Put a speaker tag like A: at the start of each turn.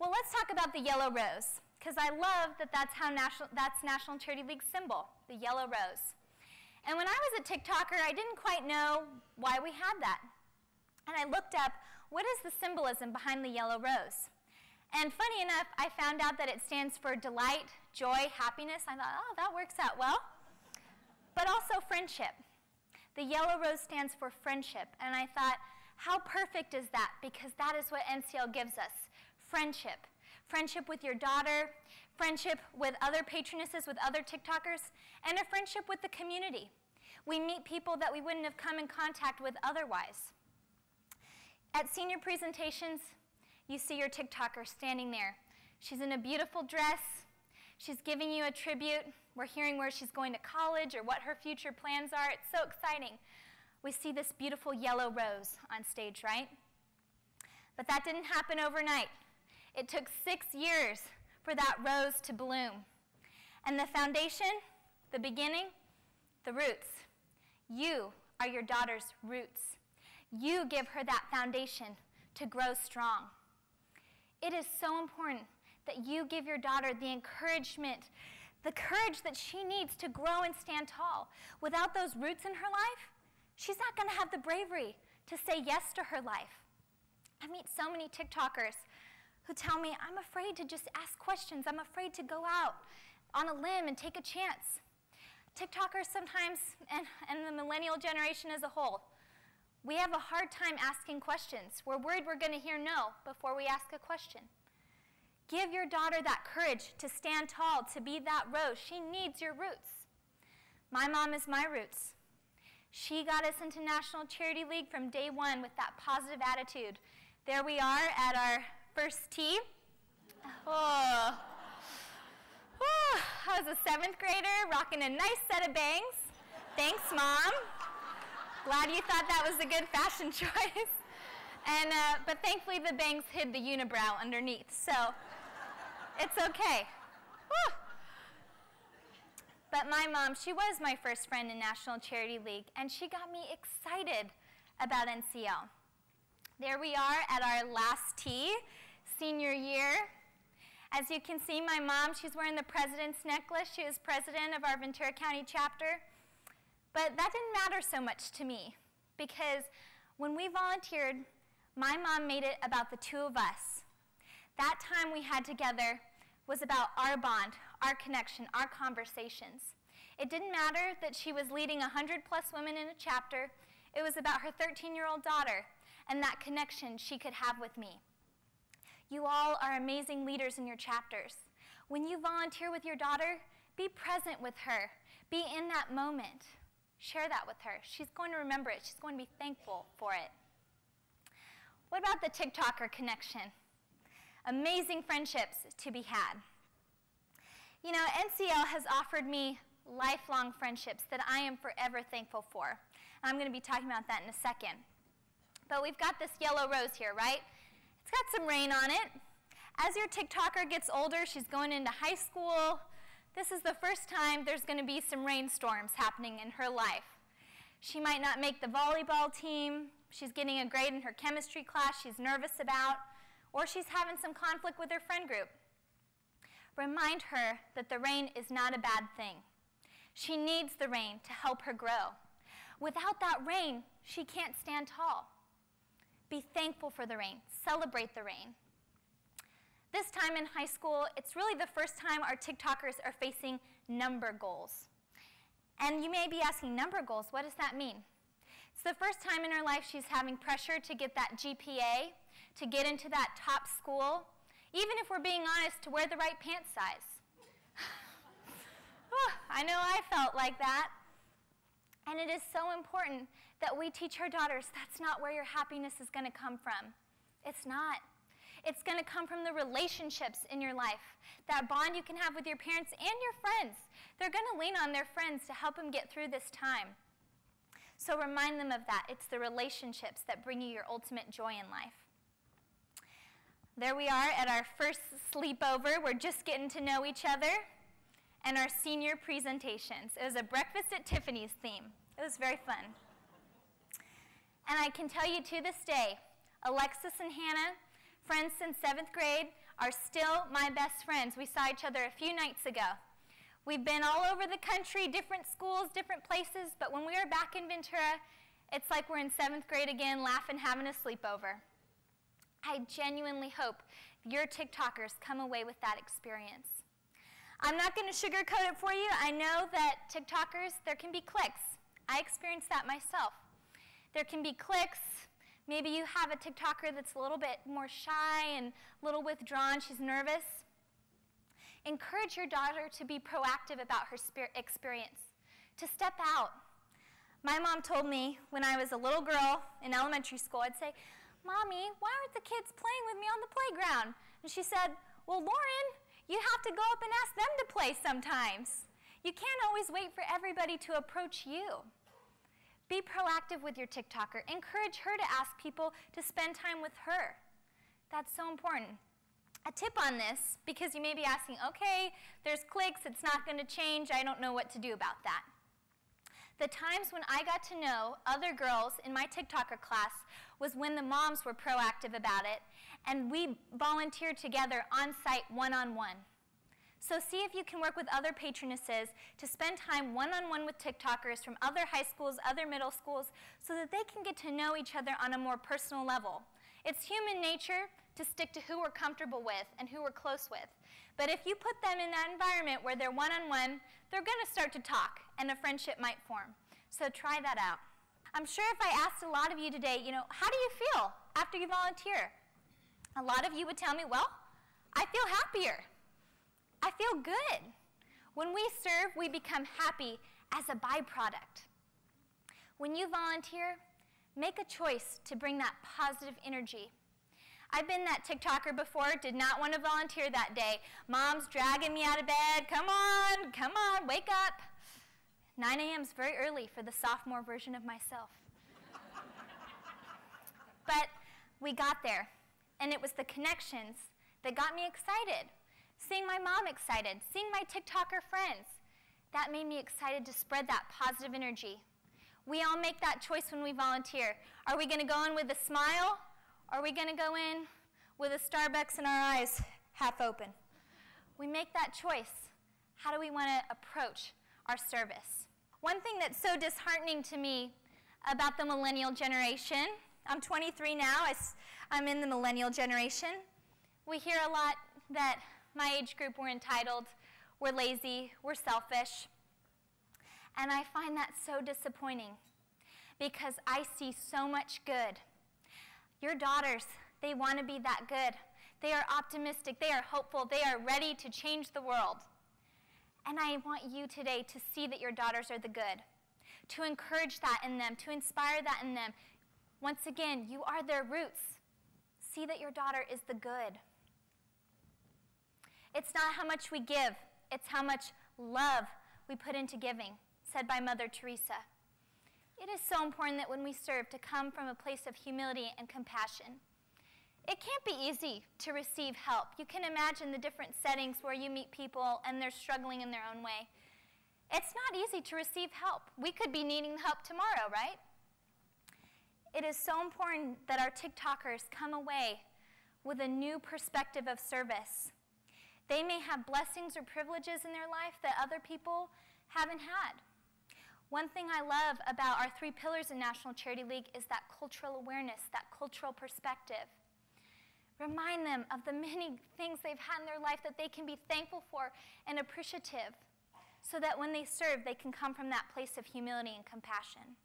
A: Well, let's talk about the yellow rose, because I love that that's National Charity League's symbol, the yellow rose. And when I was a TikToker, I didn't quite know why we had that. And I looked up, what is the symbolism behind the yellow rose? And funny enough, I found out that it stands for delight, joy, happiness. I thought, oh, that works out well. But also friendship. The yellow rose stands for friendship. And I thought, how perfect is that? Because that is what NCL gives us, friendship. Friendship with your daughter, friendship with other patronesses, with other TikTokers, and a friendship with the community. We meet people that we wouldn't have come in contact with otherwise. At senior presentations, you see your TikToker standing there. She's in a beautiful dress. She's giving you a tribute. We're hearing where she's going to college or what her future plans are. It's so exciting. We see this beautiful yellow rose on stage, right? But that didn't happen overnight. It took 6 years for that rose to bloom. And the foundation, the beginning, the roots. You are your daughter's roots. You give her that foundation to grow strong. It is so important that you give your daughter the encouragement, the courage that she needs to grow and stand tall. Without those roots in her life, she's not going to have the bravery to say yes to her life. I meet so many TikTokers who tell me, I'm afraid to just ask questions. I'm afraid to go out on a limb and take a chance. TikTokers sometimes, and the millennial generation as a whole, we have a hard time asking questions. We're worried we're going to hear no before we ask a question. Give your daughter that courage to stand tall, to be that rose. She needs your roots. My mom is my roots. She got us into National Charity League from day one with that positive attitude. There we are at our first tee. Oh. I was a 7th grader rocking a nice set of bangs. Thanks, Mom. Glad you thought that was a good fashion choice. And, but thankfully the bangs hid the unibrow underneath, so it's okay. Whew. But my mom, she was my first friend in National Charity League, and she got me excited about NCL. There we are at our last tee, senior year. As you can see, my mom, she's wearing the president's necklace. She was president of our Ventura County chapter. But that didn't matter so much to me, because when we volunteered, my mom made it about the two of us. That time we had together was about our bond, our connection, our conversations. It didn't matter that she was leading 100+ women in a chapter. It was about her 13-year-old daughter and that connection she could have with me. You all are amazing leaders in your chapters. When you volunteer with your daughter, be present with her. Be in that moment. Share that with her. She's going to remember it. She's going to be thankful for it. What about the TikToker Connection? Amazing friendships to be had. You know, NCL has offered me lifelong friendships that I am forever thankful for. And I'm going to be talking about that in a second. But we've got this yellow rose here, right? It's got some rain on it. As your TikToker gets older, she's going into high school. This is the first time there's going to be some rainstorms happening in her life. She might not make the volleyball team. She's getting a grade in her chemistry class she's nervous about, or she's having some conflict with her friend group. Remind her that the rain is not a bad thing. She needs the rain to help her grow. Without that rain, she can't stand tall. Be thankful for the rain. Celebrate the rain. This time in high school, it's really the first time our TikTokers are facing number goals. And you may be asking, number goals, what does that mean? It's the first time in her life she's having pressure to get that GPA, to get into that top school, even if we're being honest, to wear the right pant size. I know I felt like that. And it is so important that we teach our daughters that's not where your happiness is going to come from. It's not. It's going to come from the relationships in your life, that bond you can have with your parents and your friends. They're going to lean on their friends to help them get through this time. So remind them of that. It's the relationships that bring you your ultimate joy in life. There we are at our first sleepover. We're just getting to know each other. And our senior presentations. It was a breakfast at Tiffany's theme. It was very fun. And I can tell you to this day, Alexis and Hannah, friends since 7th grade, are still my best friends. We saw each other a few nights ago. We've been all over the country, different schools, different places, but when we are back in Ventura, it's like we're in 7th grade again, laughing, having a sleepover. I genuinely hope your TikTokers come away with that experience. I'm not going to sugarcoat it for you. I know that TikTokers, there can be cliques. I experienced that myself. There can be cliques. Maybe you have a TikToker that's a little bit more shy and a little withdrawn. She's nervous. Encourage your daughter to be proactive about her experience, to step out. My mom told me when I was a little girl in elementary school, I'd say, "Mommy, why aren't the kids playing with me on the playground?" And she said, "Well, Lauren, you have to go up and ask them to play sometimes. You can't always wait for everybody to approach you." Be proactive with your TikToker. Encourage her to ask people to spend time with her. That's so important. A tip on this, because you may be asking, okay, there's cliques, it's not going to change, I don't know what to do about that. The times when I got to know other girls in my TikToker class was when the moms were proactive about it, and we volunteered together on-site, one-on-one. So see if you can work with other patronesses to spend time one-on-one with TikTokers from other high schools, other middle schools, so that they can get to know each other on a more personal level. It's human nature to stick to who we're comfortable with and who we're close with. But if you put them in that environment where they're one-on-one, they're going to start to talk, and a friendship might form. So try that out. I'm sure if I asked a lot of you today, how do you feel after you volunteer? A lot of you would tell me, well, I feel happier. I feel good. When we serve, we become happy as a byproduct. When you volunteer, make a choice to bring that positive energy. I've been that TikToker before, did not want to volunteer that day. Mom's dragging me out of bed. Come on, wake up. 9 a.m. is very early for the sophomore version of myself. But we got there, and it was the connections that got me excited. Seeing my mom excited, seeing my TikToker friends, that made me excited to spread that positive energy. We all make that choice when we volunteer. Are we going to go in with a smile? Or are we going to go in with a Starbucks in our eyes half open? We make that choice. How do we want to approach our service? One thing that's so disheartening to me about the millennial generation, I'm 23 now, I'm in the millennial generation. We hear a lot that my age group, we're entitled, we're lazy, we're selfish. And I find that so disappointing because I see so much good. Your daughters, they want to be that good. They are optimistic, they are hopeful, they are ready to change the world. And I want you today to see that your daughters are the good, to encourage that in them, to inspire that in them. Once again, you are their roots. See that your daughter is the good. It's not how much we give, it's how much love we put into giving, said by Mother Teresa. It is so important that when we serve to come from a place of humility and compassion. It can't be easy to receive help. You can imagine the different settings where you meet people and they're struggling in their own way. It's not easy to receive help. We could be needing help tomorrow, right? It is so important that our TikTokers come away with a new perspective of service. They may have blessings or privileges in their life that other people haven't had. One thing I love about our 3 pillars in National Charity League is that cultural awareness, that cultural perspective. Remind them of the many things they've had in their life that they can be thankful for and appreciative, so that when they serve, they can come from that place of humility and compassion.